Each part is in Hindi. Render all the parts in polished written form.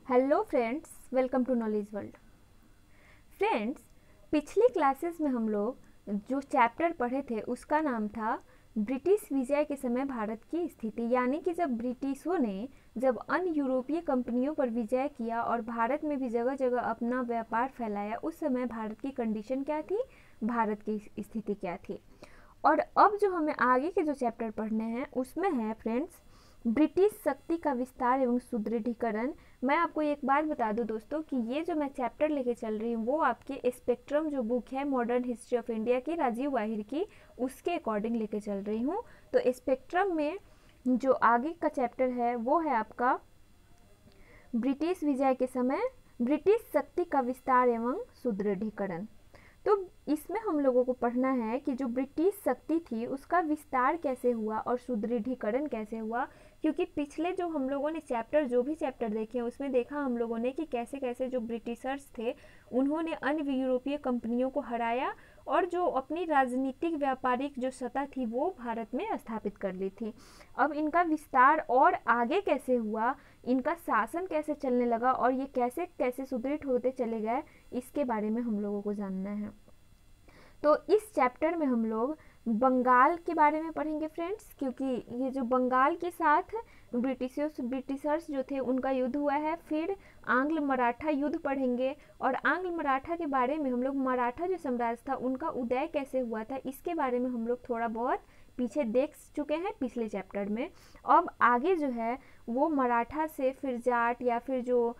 Hello friends, welcome to knowledge world. Friends, पिछली क्लासेस में हम लोग जो चैप्टर पढ़े थे उसका नाम था ब्रिटिश विजय के समय भारत की स्थिति। यानी कि जब ब्रिटिशों ने जब अन्य यूरोपीय कंपनियों पर विजय किया और भारत में भी जगह जगह अपना व्यापार फैलाया, उस समय भारत की कंडीशन क्या थी, भारत की स्थिति क्या थी। और अब जो हमें आगे के जो चैप्टर पढ़ने हैं उसमें है फ्रेंड्स ब्रिटिश शक्ति का विस्तार एवं सुदृढ़ीकरण। मैं आपको एक बात बता दूं दोस्तों कि ये जो मैं चैप्टर लेके चल रही हूँ वो आपके स्पेक्ट्रम जो बुक है मॉडर्न हिस्ट्री ऑफ इंडिया की राजीव वाहिर की, उसके अकॉर्डिंग लेके चल रही हूँ। तो स्पेक्ट्रम में जो आगे का चैप्टर है वो है आपका ब्रिटिश विजय के समय ब्रिटिश शक्ति का विस्तार एवं सुदृढ़ीकरण। तो इसमें हम लोगों को पढ़ना है कि जो ब्रिटिश शक्ति थी उसका विस्तार कैसे हुआ और सुदृढ़ीकरण कैसे हुआ। क्योंकि पिछले जो हम लोगों ने जो भी चैप्टर देखे हैं उसमें देखा हम लोगों ने कि कैसे कैसे जो ब्रिटिशर्स थे उन्होंने अन्य यूरोपीय कंपनियों को हराया और जो अपनी राजनीतिक व्यापारिक जो सत्ता थी वो भारत में स्थापित कर ली थी। अब इनका विस्तार और आगे कैसे हुआ, इनका शासन कैसे चलने लगा और ये कैसे कैसे सुदृढ़ होते चले गए, इसके बारे में हम लोगों को जानना है। तो इस चैप्टर में हम लोग बंगाल के बारे में पढ़ेंगे फ्रेंड्स, क्योंकि ये जो बंगाल के साथ ब्रिटिशर्स जो थे उनका युद्ध हुआ है। फिर आंग्ल मराठा युद्ध पढ़ेंगे और आंग्ल मराठा के बारे में हम लोग मराठा जो साम्राज्य था उनका उदय कैसे हुआ था इसके बारे में हम लोग थोड़ा बहुत पीछे देख चुके हैं पिछले चैप्टर में। अब आगे जो है वो मराठा से फिर जाट या फिर जो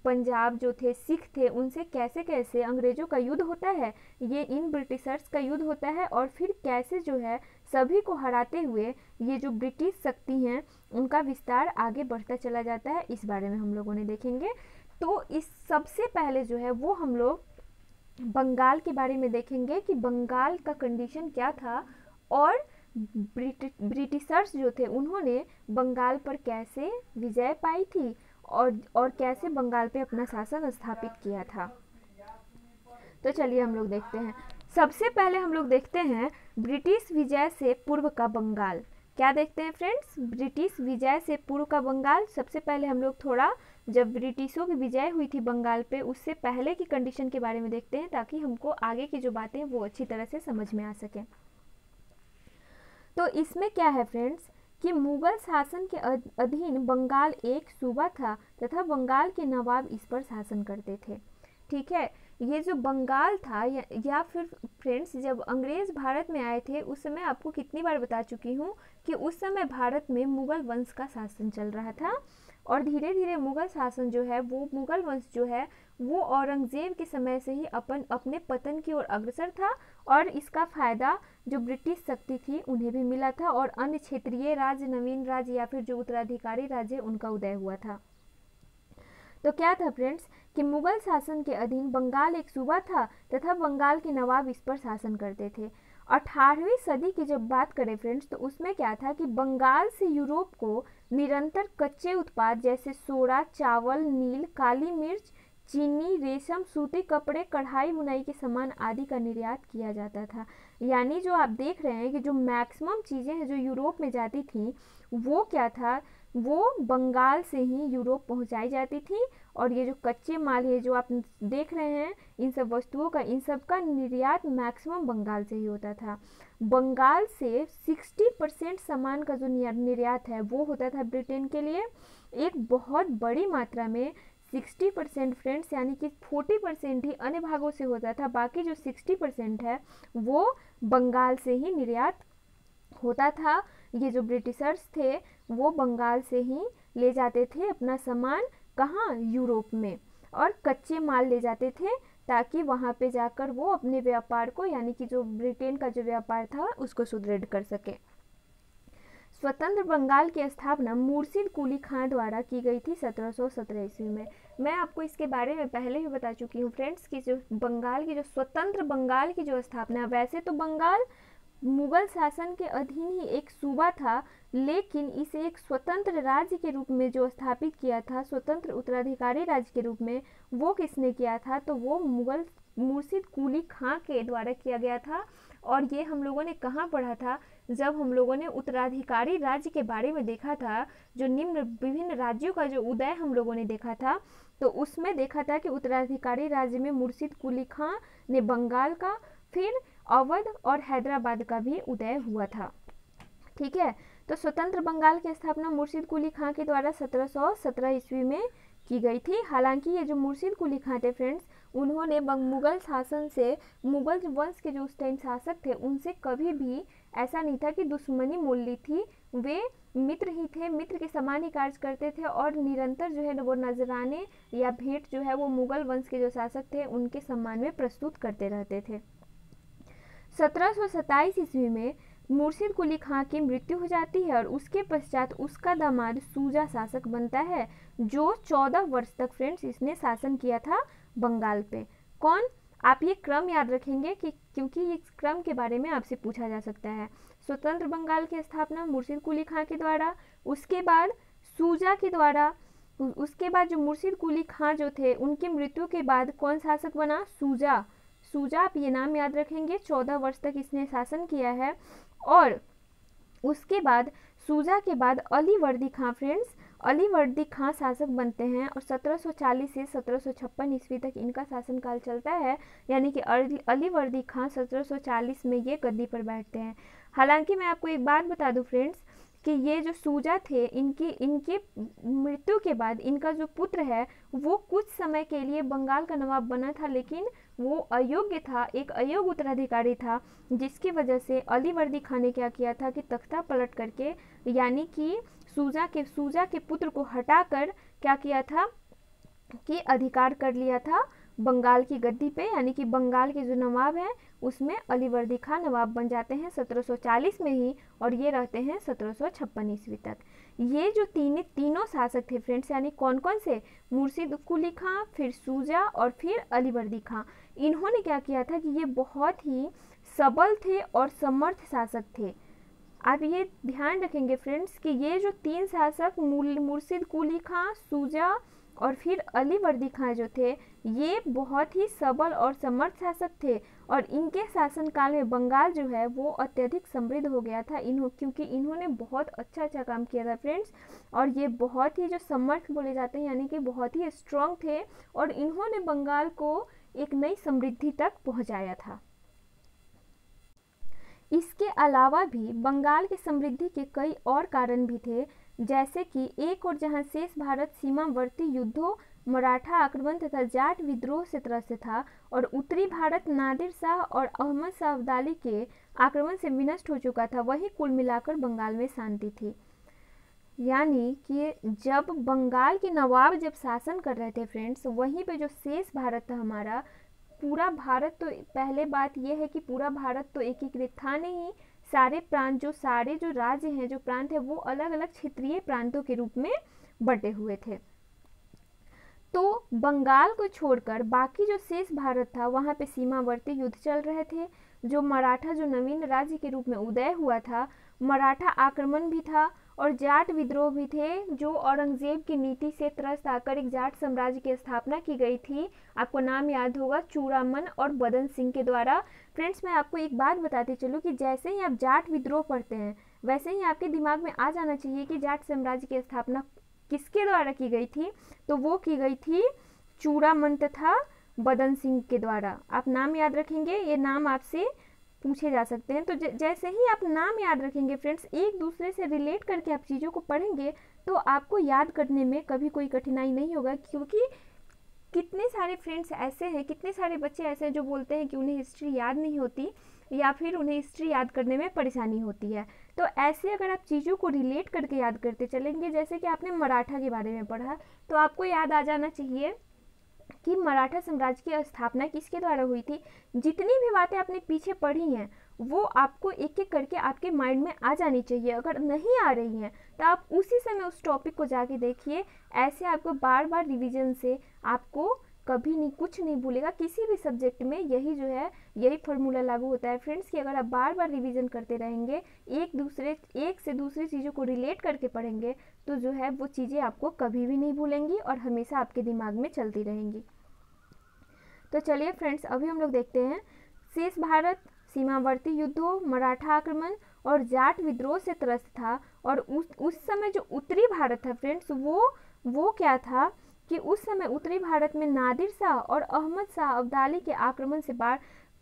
पंजाब जो थे सिख थे उनसे कैसे कैसे अंग्रेजों का युद्ध होता है, ये इन ब्रिटिशर्स का युद्ध होता है और फिर कैसे जो है सभी को हराते हुए ये जो ब्रिटिश शक्ति हैं उनका विस्तार आगे बढ़ता चला जाता है, इस बारे में हम लोगों ने देखेंगे। तो इस सबसे पहले जो है वो हम लोग बंगाल के बारे में देखेंगे कि बंगाल का कंडीशन क्या था और ब्रिटिशर्स जो थे उन्होंने बंगाल पर कैसे विजय पाई थी और कैसे बंगाल पे अपना शासन स्थापित किया था। तो चलिए हम लोग देखते हैं। सबसे पहले हम लोग देखते हैं ब्रिटिश विजय से पूर्व का बंगाल। क्या देखते हैं फ्रेंड्स, ब्रिटिश विजय से पूर्व का बंगाल। सबसे पहले हम लोग थोड़ा जब ब्रिटिशों की विजय हुई थी बंगाल पे उससे पहले की कंडीशन के बारे में देखते हैं ताकि हमको आगे की जो बातें वो अच्छी तरह से समझ में आ सके। तो इसमें क्या है फ्रेंड्स कि मुगल शासन के अधीन बंगाल एक सूबा था तथा बंगाल के नवाब इस पर शासन करते थे। ठीक है, ये जो बंगाल था या फिर फ्रेंड्स जब अंग्रेज भारत में आए थे उस समय आपको कितनी बार बता चुकी हूँ कि उस समय भारत में मुगल वंश का शासन चल रहा था और धीरे धीरे मुगल शासन जो है वो मुगल वंश जो है वो औरंगजेब के समय से ही अपने पतन की ओर अग्रसर था और इसका फायदा जो ब्रिटिश शक्ति थी उन्हें भी मिला था और अन्य क्षेत्रीय राज्य, नवीन राज्य या फिर जो उत्तराधिकारी राज्य उनका उदय हुआ था। तो क्या था फ्रेंड्स कि मुगल शासन के अधीन बंगाल एक सूबा था तथा बंगाल के नवाब इस पर शासन करते थे। 18वीं सदी की जब बात करें फ्रेंड्स तो उसमें क्या था कि बंगाल से यूरोप को निरंतर कच्चे उत्पाद जैसे सोडा, चावल, नील, काली मिर्च, चीनी, रेशम, सूती कपड़े, कढ़ाई बुनाई के सामान आदि का निर्यात किया जाता था। यानी जो आप देख रहे हैं कि जो मैक्सिमम चीज़ें हैं जो यूरोप में जाती थी वो क्या था, वो बंगाल से ही यूरोप पहुंचाई जाती थी। और ये जो कच्चे माल है जो आप देख रहे हैं इन सब वस्तुओं का, इन सब का निर्यात मैक्सिमम बंगाल से ही होता था। बंगाल से 60% सामान का जो निर्यात है वो होता था ब्रिटेन के लिए। एक बहुत बड़ी मात्रा में 60% फ्रेंड्स, यानी कि 40% ही अन्य भागों से होता था, बाकी जो 60% है वो बंगाल से ही निर्यात होता था। ये जो ब्रिटिशर्स थे वो बंगाल से ही ले जाते थे अपना सामान, कहाँ, यूरोप में, और कच्चे माल ले जाते थे ताकि वहाँ पे जाकर वो अपने व्यापार को, यानी कि जो ब्रिटेन का जो व्यापार था उसको सुदृढ़ कर सके। स्वतंत्र बंगाल की स्थापना मुर्शिद कुली खां द्वारा की गई थी 1717 ईस्वी में। मैं आपको इसके बारे में पहले ही बता चुकी हूँ फ्रेंड्स कि जो बंगाल की जो स्वतंत्र बंगाल की जो स्थापना, वैसे तो बंगाल मुगल शासन के अधीन ही एक सूबा था लेकिन इसे एक स्वतंत्र राज्य के रूप में जो स्थापित किया था, स्वतंत्र उत्तराधिकारी राज्य के रूप में, वो किसने किया था, तो वो मुर्शिद कुली खां के द्वारा किया गया था। और ये हम लोगों ने कहाँ पढ़ा था, जब हम लोगों ने उत्तराधिकारी राज्य के बारे में देखा था, जो निम्न विभिन्न राज्यों का जो उदय हम लोगों ने देखा था, तो उसमें देखा था कि उत्तराधिकारी राज्य में मुर्शिद कुली खां ने बंगाल का, फिर अवध और हैदराबाद का भी उदय हुआ था। ठीक है, तो स्वतंत्र बंगाल की स्थापना मुर्शिद कुली खां के द्वारा 1717 ईस्वी में की गई थी। हालांकि ये जो मुर्शिद कुली खां थे फ्रेंड्स, उन्होंने मुगल शासन से, मुगल वंश के जो उस टाइम शासक थे, उनसे कभी भी ऐसा नहीं था कि दुश्मनी मोल ली थी। वे मित्र ही थे, मित्र के समान ही कार्य करते थे और निरंतर जो है वो नजराने या भेंट जो है वो मुगल वंश के जो शासक थे उनके सम्मान में प्रस्तुत करते रहते थे। 1727 ईस्वी में मुर्शिद कुली खां की मृत्यु हो जाती है और उसके पश्चात उसका दामाद शुजा शासक बनता है, जो 14 वर्ष तक फ्रेंड्स इसने शासन किया था बंगाल पे। कौन? आप ये क्रम याद रखेंगे कि क्योंकि इस क्रम के बारे में आपसे पूछा जा सकता है। स्वतंत्र बंगाल की स्थापना मुर्शिद कुली खां के द्वारा, उसके बाद शुजा के द्वारा, उसके बाद जो मुर्शिद कुली खां जो थे उनकी मृत्यु के बाद कौन शासक बना? शुजा। शुजा, आप ये नाम याद रखेंगे, 14 वर्ष तक इसने शासन किया है। और उसके बाद शुजा के बाद अली वर्दी खां फ्रेंड्स, अली वर्दी खां शासक बनते हैं और 1740 से 1756 ईस्वी तक इनका शासनकाल चलता है। यानी कि अली वर्दी खां 1740 में ये गद्दी पर बैठते हैं। हालांकि मैं आपको एक बात बता दूं फ्रेंड्स कि ये जो शुजा थे, इनके मृत्यु के बाद इनका जो पुत्र है वो कुछ समय के लिए बंगाल का नवाब बना था, लेकिन वो अयोग्य था, एक अयोग्य उत्तराधिकारी था, जिसकी वजह से अली वर्दी खां ने क्या किया था कि तख्ता पलट करके, यानी कि शुजा के पुत्र को हटाकर क्या किया था कि अधिकार कर लिया था बंगाल की गद्दी पे। यानी कि बंगाल के जो नवाब हैं उसमें अली वर्दी खां नवाब बन जाते हैं 1740 में ही, और ये रहते हैं 1756 ईस्वी तक। ये जो तीनों शासक थे फ्रेंड्स, यानी कौन कौन से? मुर्शिद कुली खां, फिर शुजा और फिर अली वर्दी खां। इन्होंने क्या किया था कि ये बहुत ही सबल थे और समर्थ शासक थे। आप ये ध्यान रखेंगे फ्रेंड्स कि ये जो तीन शासक मुर्शिद कुली खां, शुजा और फिर अली वर्दी खां जो थे, ये बहुत ही सबल और समर्थ शासक थे और इनके शासनकाल में बंगाल जो है वो अत्यधिक समृद्ध हो गया था, क्योंकि इन्होंने बहुत अच्छा काम किया था फ्रेंड्स। और ये बहुत ही जो समर्थ बोले जाते हैं, यानी कि बहुत ही स्ट्रांग थे और इन्होंने बंगाल को एक नई समृद्धि तक पहुंचाया था। इसके अलावा भी बंगाल की समृद्धि के कई और कारण भी थे, जैसे कि एक और जहां शेष भारत सीमावर्ती युद्धों, मराठा आक्रमण तथा जाट विद्रोह से त्रस्त था और उत्तरी भारत नादिर शाह और अहमद शाह अब्दाली के आक्रमण से विनष्ट हो चुका था, वहीं कुल मिलाकर बंगाल में शांति थी। यानी कि जब बंगाल के नवाब जब शासन कर रहे थे फ्रेंड्स, वहीं पे जो शेष भारत था हमारा, पूरा भारत, तो पहले बात यह है कि पूरा भारत तो एकीकृत था नहीं, सारे प्रांत सारे जो राज्य हैं, जो प्रांत है, वो अलग अलग क्षेत्रीय प्रांतों के रूप में बटे हुए थे। तो बंगाल को छोड़कर बाकी जो शेष भारत था वहाँ पे सीमावर्ती युद्ध चल रहे थे। जो मराठा जो नवीन राज्य के रूप में उदय हुआ था, मराठा आक्रमण भी था और जाट विद्रोह भी थे, जो औरंगजेब की नीति से त्रस्त आकर एक जाट साम्राज्य की स्थापना की गई थी। आपको नाम याद होगा, चूड़ामन और बदन सिंह के द्वारा। फ्रेंड्स, मैं आपको एक बात बताती चलूँ कि जैसे ही आप जाट विद्रोह पढ़ते हैं वैसे ही आपके दिमाग में आ जाना चाहिए कि जाट साम्राज्य की स्थापना किसके द्वारा की गई थी, तो वो की गई थी चूड़ामन तथा बदन सिंह के द्वारा। आप नाम याद रखेंगे, ये नाम आपसे पूछे जा सकते हैं। तो जैसे ही आप नाम याद रखेंगे फ्रेंड्स, एक दूसरे से रिलेट करके आप चीज़ों को पढ़ेंगे तो आपको याद करने में कभी कोई कठिनाई नहीं होगा, क्योंकि कितने सारे फ्रेंड्स ऐसे हैं, कितने सारे बच्चे ऐसे हैं जो बोलते हैं कि उन्हें हिस्ट्री याद नहीं होती या फिर उन्हें हिस्ट्री याद करने में परेशानी होती है। तो ऐसे अगर आप चीज़ों को रिलेट करके याद करते चलेंगे, जैसे कि आपने मराठा के बारे में पढ़ा, तो आपको याद आ जाना चाहिए कि मराठा साम्राज्य की स्थापना किसके द्वारा हुई थी। जितनी भी बातें आपने पीछे पढ़ी हैं वो आपको एक एक करके आपके माइंड में आ जानी चाहिए। अगर नहीं आ रही हैं तो आप उसी समय उस टॉपिक को जाके देखिए। ऐसे आपको बार बार रिवीजन से आपको कभी नहीं कुछ नहीं भूलेगा। किसी भी सब्जेक्ट में यही जो है यही फॉर्मूला लागू होता है फ्रेंड्स, कि अगर आप बार बार रिवीजन करते रहेंगे, एक से दूसरी चीज़ों को रिलेट करके पढ़ेंगे, तो जो है वो चीज़ें आपको कभी भी नहीं भूलेंगी और हमेशा आपके दिमाग में चलती रहेंगी। तो चलिए फ्रेंड्स, अभी हम लोग देखते हैं शेष भारत, सीमावर्ती युद्धों, मराठा आक्रमण और जाट विद्रोह से त्रस्त था। और उस समय जो उत्तरी भारत था फ्रेंड्स, वो क्या था कि उस समय उत्तरी भारत में नादिर शाह और अहमद शाह अब्दाली के आक्रमण से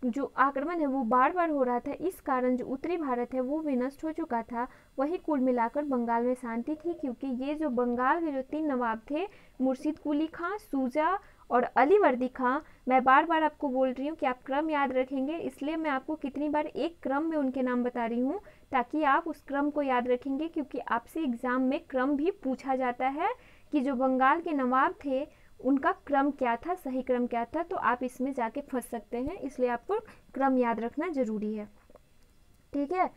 जो आक्रमण है वो बार बार हो रहा था। इस कारण जो उत्तरी भारत है वो भी नष्ट हो चुका था। वही कुल मिलाकर बंगाल में शांति थी, क्योंकि ये जो बंगाल के जो 3 नवाब थे, मुर्शिद कुली खां, शुजा और अलीवर्दी खां, मैं बार बार आपको बोल रही हूँ कि आप क्रम याद रखेंगे, इसलिए मैं आपको कितनी बार एक क्रम में उनके नाम बता रही हूँ, ताकि आप उस क्रम को याद रखेंगे, क्योंकि आपसे एग्जाम में क्रम भी पूछा जाता है कि जो बंगाल के नवाब थे उनका क्रम क्या था, सही क्रम क्या था। तो आप इसमें जाके फंस सकते हैं, इसलिए आपको क्रम याद रखना जरूरी है। ठीक है,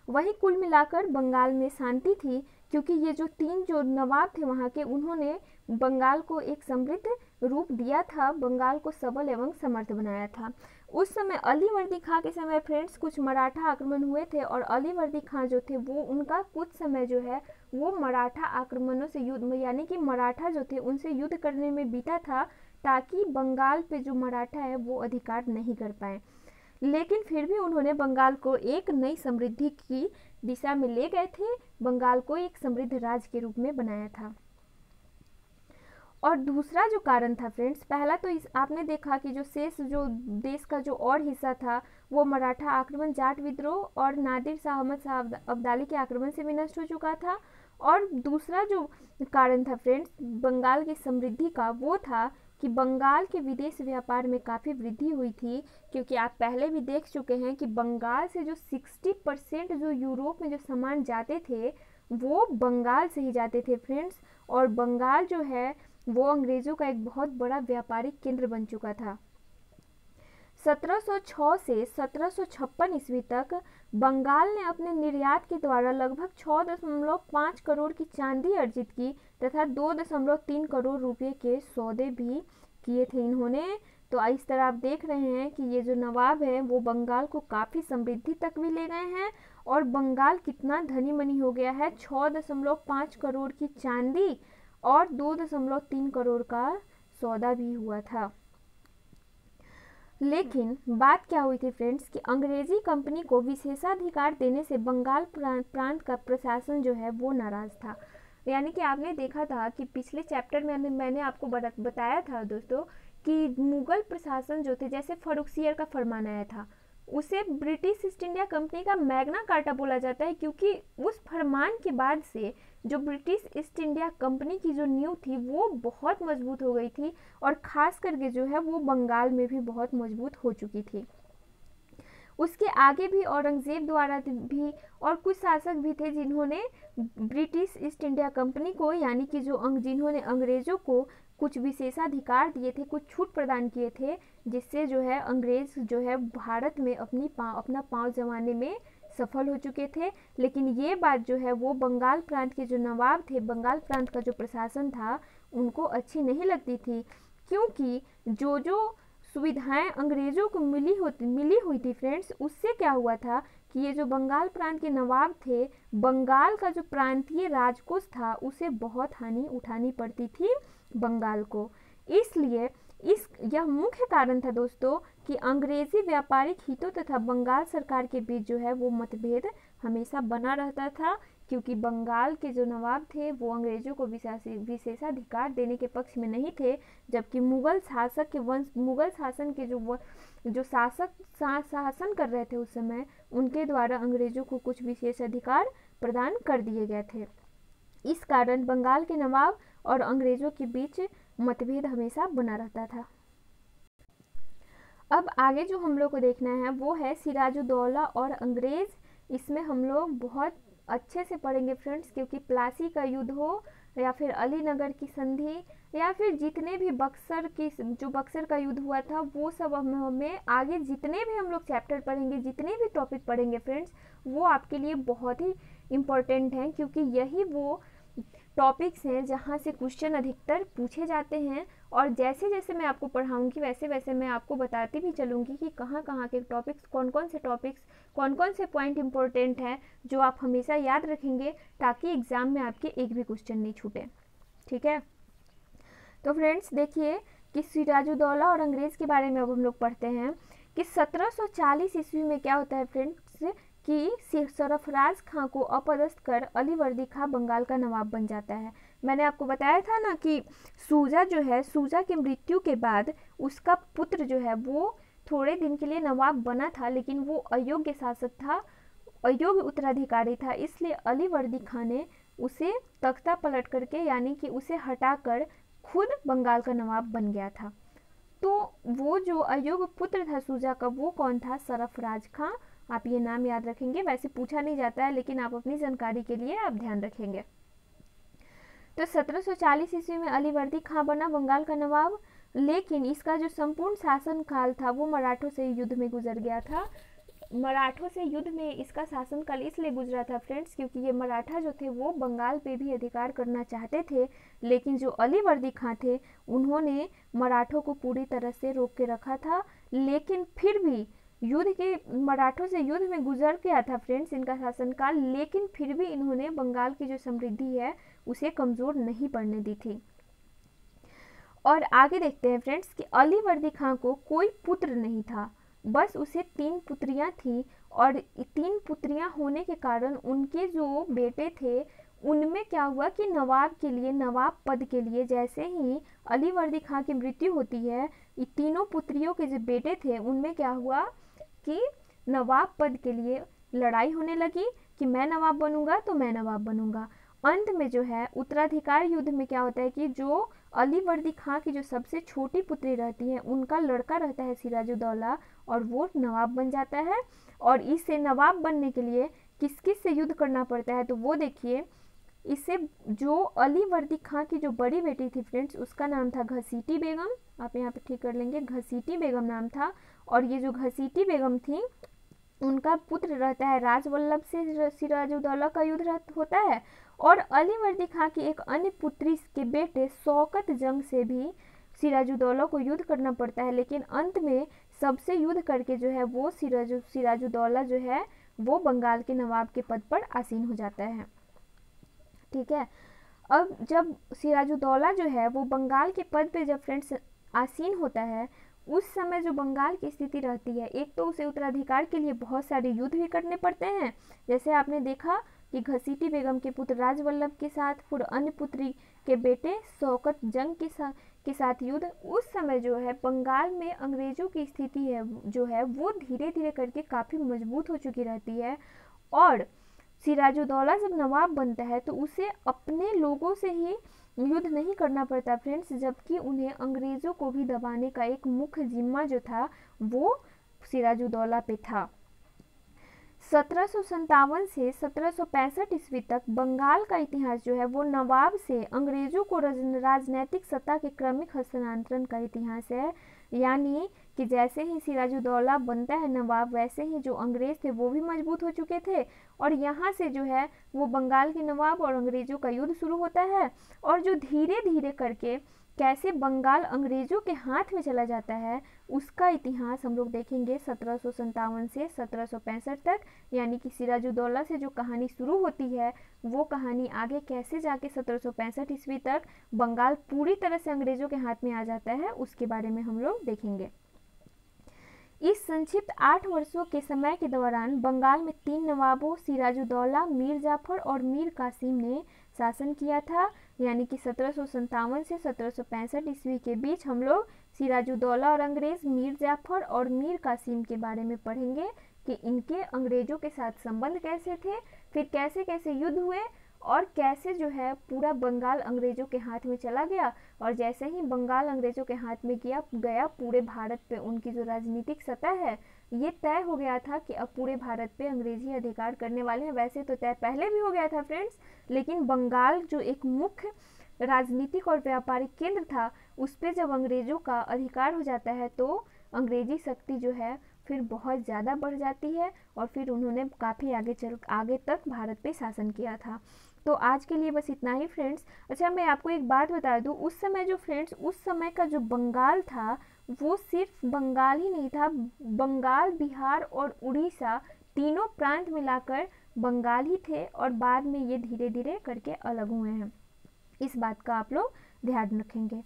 वही कुल मिलाकर बंगाल में शांति थी, क्योंकि ये जो 3 जो नवाब थे वहाँ के, उन्होंने बंगाल को एक समृद्ध रूप दिया था, बंगाल को सबल एवं समर्थ बनाया था। उस समय अलीवर्दी खां के समय फ्रेंड्स कुछ मराठा आक्रमण हुए थे, और अलीवर्दी खां जो थे वो उनका कुछ समय जो है वो मराठा आक्रमणों से युद्ध, यानी कि मराठा जो थे उनसे युद्ध करने में बीता था, ताकि बंगाल पे जो मराठा है वो अधिकार नहीं कर पाए। लेकिन फिर भी उन्होंने बंगाल को एक नई समृद्धि की दिशा में ले गए थे, बंगाल को एक समृद्ध राज्य के रूप में बनाया था। और दूसरा जो कारण था फ्रेंड्स, पहला तो आपने देखा कि जो शेष जो देश का जो और हिस्सा था वो मराठा आक्रमण, जाट विद्रोह और नादिर शाह, अहमद शाह अब्दाली के आक्रमण से भी नष्ट हो चुका था। और दूसरा जो कारण था फ्रेंड्स बंगाल की समृद्धि का, वो था कि बंगाल के विदेश व्यापार में काफ़ी वृद्धि हुई थी, क्योंकि आप पहले भी देख चुके हैं कि बंगाल से जो 60% जो यूरोप में जो सामान जाते थे वो बंगाल से ही जाते थे फ्रेंड्स। और बंगाल जो है वो अंग्रेज़ों का एक बहुत बड़ा व्यापारिक केंद्र बन चुका था। 1706 से 1756 ईस्वी तक बंगाल ने अपने निर्यात के द्वारा लगभग 6.5 करोड़ की चांदी अर्जित की, तथा 2.3 करोड़ रुपए के सौदे भी किए थे इन्होंने। तो इस तरह आप देख रहे हैं कि ये जो नवाब है वो बंगाल को काफ़ी समृद्धि तक भी ले गए हैं, और बंगाल कितना धनी मनी हो गया है, 6.5 करोड़ की चांदी और 2.3 करोड़ का सौदा भी हुआ था। लेकिन बात क्या हुई थी फ्रेंड्स कि अंग्रेजी कंपनी को विशेषाधिकार देने से बंगाल प्रांत का प्रशासन जो है वो नाराज था। यानी कि आपने देखा था कि पिछले चैप्टर में मैंने आपको बताया था दोस्तों कि मुगल प्रशासन जो थे, जैसे फर्रुखसियर का फरमान आया था, उसे ब्रिटिश ईस्ट इंडिया कंपनी का मैग्ना कार्टा बोला जाता है, क्योंकि उस फरमान के बाद से जो ब्रिटिश ईस्ट इंडिया कंपनी की जो नींव थी वो बहुत मजबूत हो गई थी, और ख़ास करके जो है वो बंगाल में भी बहुत मजबूत हो चुकी थी। उसके आगे भी औरंगजेब द्वारा भी और कुछ शासक भी थे जिन्होंने ब्रिटिश ईस्ट इंडिया कंपनी को, यानी कि जिन्होंने अंग्रेज़ों को कुछ विशेषाधिकार दिए थे, कुछ छूट प्रदान किए थे, जिससे जो है अंग्रेज़ जो है भारत में अपना पांव जमाने में सफल हो चुके थे। लेकिन ये बात जो है वो बंगाल प्रांत के जो नवाब थे, बंगाल प्रांत का जो प्रशासन था, उनको अच्छी नहीं लगती थी, क्योंकि जो सुविधाएं अंग्रेज़ों को मिली हुई थी फ्रेंड्स, उससे क्या हुआ था कि ये जो बंगाल प्रांत के नवाब थे, बंगाल का जो प्रांतीय राजकोष था उसे बहुत हानि उठानी पड़ती थी बंगाल को। इसलिए यह मुख्य कारण था दोस्तों कि अंग्रेजी व्यापारिक हितों तथा बंगाल सरकार के बीच जो है वो मतभेद हमेशा बना रहता था, क्योंकि बंगाल के जो नवाब थे वो अंग्रेजों को विशेषाधिकार देने के पक्ष में नहीं थे, जबकि मुगल शासन के जो शासक शासन कर रहे थे उस समय, उनके द्वारा अंग्रेजों को कुछ विशेषाधिकार प्रदान कर दिए गए थे। इस कारण बंगाल के नवाब और अंग्रेजों के बीच मतभेद हमेशा बना रहता था। अब आगे जो हम लोग को देखना है वो है सिराजुद्दौला और अंग्रेज। इसमें हम लोग बहुत अच्छे से पढ़ेंगे फ्रेंड्स, क्योंकि प्लासी का युद्ध हो या फिर अलीनगर की संधि या फिर जितने भी बक्सर का युद्ध हुआ था, वो सब हमें आगे जितने भी हम लोग चैप्टर पढ़ेंगे, जितने भी टॉपिक पढ़ेंगे फ्रेंड्स, वो आपके लिए बहुत ही इम्पोर्टेंट हैं, क्योंकि यही वो टॉपिक्स हैं जहाँ से क्वेश्चन अधिकतर पूछे जाते हैं। और जैसे जैसे मैं आपको पढ़ाऊंगी वैसे वैसे मैं आपको बताती भी चलूँगी कि कहाँ कहाँ के टॉपिक्स, कौन कौन से पॉइंट इम्पोर्टेंट हैं जो आप हमेशा याद रखेंगे, ताकि एग्ज़ाम में आपके एक भी क्वेश्चन नहीं छूटे। ठीक है, तो फ्रेंड्स देखिए कि सिराजुद्दौला और अंग्रेज़ के बारे में अब हम लोग पढ़ते हैं कि 1740 ईस्वी में क्या होता है फ्रेंड्स कि सरफराज खां को अपदस्थ कर अलीवर्दी खां बंगाल का नवाब बन जाता है। मैंने आपको बताया था ना कि शुजा जो है, शुजा की मृत्यु के बाद उसका पुत्र जो है वो थोड़े दिन के लिए नवाब बना था, लेकिन वो अयोग्य शासक था, अयोग्य उत्तराधिकारी था, इसलिए अलीवर्दी खां ने उसे तख्ता पलट करके यानी कि उसे हटाकर खुद बंगाल का नवाब बन गया था। तो वो जो अयोग्य पुत्र था शुजा का, वो कौन था? सरफराज खां। आप ये नाम याद रखेंगे, वैसे पूछा नहीं जाता है लेकिन आप अपनी जानकारी के लिए आप ध्यान रखेंगे। तो 1740 ईस्वी में अलीवर्दी खां बना बंगाल का नवाब, लेकिन इसका जो संपूर्ण शासन काल था वो मराठों से युद्ध में गुजर गया था। मराठों से युद्ध में इसका शासनकाल इसलिए गुजरा था फ्रेंड्स, क्योंकि ये मराठा जो थे वो बंगाल पे भी अधिकार करना चाहते थे, लेकिन जो अलीवर्दी खां थे उन्होंने मराठों को पूरी तरह से रोक के रखा था। लेकिन फिर भी युद्ध के मराठों से युद्ध में गुजर गया था फ्रेंड्स इनका शासनकाल, लेकिन फिर भी इन्होंने बंगाल की जो समृद्धि है उसे कमजोर नहीं पड़ने दी थी। और आगे देखते हैं फ्रेंड्स कि अलीवर्दी खां को कोई पुत्र नहीं था, बस उसे 3 पुत्रियां थी, और 3 पुत्रियां होने के कारण उनके जो बेटे थे उनमें क्या हुआ कि नवाब के लिए, नवाब पद के लिए जैसे ही अलीवर्दी खां की मृत्यु होती है, ये तीनों पुत्रियों के जो बेटे थे उनमें क्या हुआ कि नवाब पद के लिए लड़ाई होने लगी कि मैं नवाब बनूंगा तो मैं नवाब बनूंगा। अंत में जो है उत्तराधिकार युद्ध में क्या होता है कि जो अलीवर्दी खां की जो सबसे छोटी पुत्री रहती है उनका लड़का रहता है सिराजुद्दौला, और वो नवाब बन जाता है। और इससे नवाब बनने के लिए किस किस से युद्ध करना पड़ता है, तो वो देखिए, इससे जो अलीवर्दी खां की जो बड़ी बेटी थी फ्रेंड्स उसका नाम था घसीटी बेगम, आप यहाँ पे ठीक कर लेंगे, घसीटी बेगम नाम था। और ये जो घसीटी बेगम थी उनका पुत्र रहता है राजवल्लभ से सिराजुद्दौला का युद्ध होता है। और अलीवर्दी खां की एक अन्य पुत्री के बेटे शौकत जंग से भी सिराजुद्दौला को युद्ध करना पड़ता है, लेकिन अंत में सबसे युद्ध करके जो है वो सिराजुद्दौला जो है वो बंगाल के नवाब के पद पर आसीन हो जाता है। ठीक है, अब जब सिराजुद्दौला जो है वो बंगाल के पद पे जब फ्रेंड्स आसीन होता है, उस समय जो बंगाल की स्थिति रहती है, एक तो उसे उत्तराधिकार के लिए बहुत सारे युद्ध भी करने पड़ते हैं, जैसे आपने देखा कि घसीटी बेगम के पुत्र राजवल्लभ के साथ, फिर अन्य पुत्री के बेटे शौकत जंग के साथ युद्ध। उस समय जो है बंगाल में अंग्रेजों की स्थिति है जो है वो धीरे धीरे करके काफ़ी मजबूत हो चुकी रहती है। और सिराजुद्दौला जब नवाब बनता है तो उसे अपने लोगों से ही युद्ध नहीं करना पड़ता फ्रेंड्स, जबकि उन्हें अंग्रेजों को भी दबाने का एक मुख्य जिम्मा जो था वो सिराजुद्दौला पे था। 1757 से 1765 ईस्वी तक बंगाल का इतिहास जो है वो नवाब से अंग्रेजों को राजनैतिक सत्ता के क्रमिक हस्तांतरण का इतिहास है। यानी कि जैसे ही सिराजुद्दौला बनता है नवाब, वैसे ही जो अंग्रेज थे वो भी मजबूत हो चुके थे, और यहाँ से जो है वो बंगाल के नवाब और अंग्रेजों का युद्ध शुरू होता है। और जो धीरे धीरे करके कैसे बंगाल अंग्रेजों के हाथ में चला जाता है उसका इतिहास हम लोग देखेंगे 1757 से 1765 तक। यानी कि सिराजुद्दौला से जो कहानी शुरू होती है वो कहानी आगे कैसे जाके 1765 ईस्वी तक बंगाल पूरी तरह से अंग्रेजों के हाथ में आ जाता है, उसके बारे में हम लोग देखेंगे। इस संक्षिप्त 8 वर्षों के समय के दौरान बंगाल में 3 नवाबों सिराजुद्दौला, मीर जाफर और मीर कासिम ने शासन किया था। यानी कि 1757 से 1765 ईस्वी के बीच हम लोग सिराजुद्दौला और अंग्रेज, मीर जाफर और मीर कासिम के बारे में पढ़ेंगे कि इनके अंग्रेजों के साथ संबंध कैसे थे, फिर कैसे कैसे युद्ध हुए, और कैसे जो है पूरा बंगाल अंग्रेजों के हाथ में चला गया। और जैसे ही बंगाल अंग्रेजों के हाथ में गया पूरे भारत पे उनकी जो राजनीतिक सत्ता है ये तय हो गया था कि अब पूरे भारत पे अंग्रेजी अधिकार करने वाले हैं। वैसे तो तय पहले भी हो गया था फ्रेंड्स, लेकिन बंगाल जो एक मुख्य राजनीतिक और व्यापारिक केंद्र था उस पर जब अंग्रेजों का अधिकार हो जाता है तो अंग्रेजी शक्ति जो है फिर बहुत ज़्यादा बढ़ जाती है, और फिर उन्होंने काफ़ी आगे तक भारत पे शासन किया था। तो आज के लिए बस इतना ही फ्रेंड्स। अच्छा, मैं आपको एक बात बता दूं, उस समय जो फ्रेंड्स उस समय का जो बंगाल था वो सिर्फ बंगाल ही नहीं था, बंगाल, बिहार और उड़ीसा तीनों प्रांत मिलाकर बंगाल ही थे, और बाद में ये धीरे धीरे करके अलग हुए हैं। इस बात का आप लोग ध्यान रखेंगे।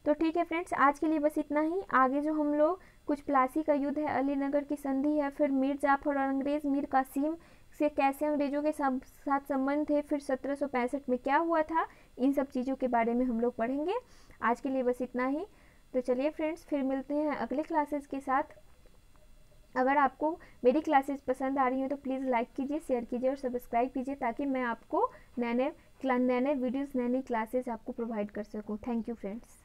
तो ठीक है फ्रेंड्स, आज के लिए बस इतना ही। आगे जो हम लोग कुछ प्लासी का युद्ध है, अलीनगर की संधि है, फिर मीर जाफर और अंग्रेज़ मीर कासिम से कैसे अंग्रेज़ों के साथ संबंध थे, फिर 1765 में क्या हुआ था, इन सब चीज़ों के बारे में हम लोग पढ़ेंगे। आज के लिए बस इतना ही। तो चलिए फ्रेंड्स, फिर मिलते हैं अगले क्लासेस के साथ। अगर आपको मेरी क्लासेस पसंद आ रही हैं तो प्लीज़ लाइक कीजिए, शेयर कीजिए और सब्सक्राइब कीजिए, ताकि मैं आपको नए नए वीडियोज़, नई नई क्लासेस आपको प्रोवाइड कर सकूँ। Thank you friends.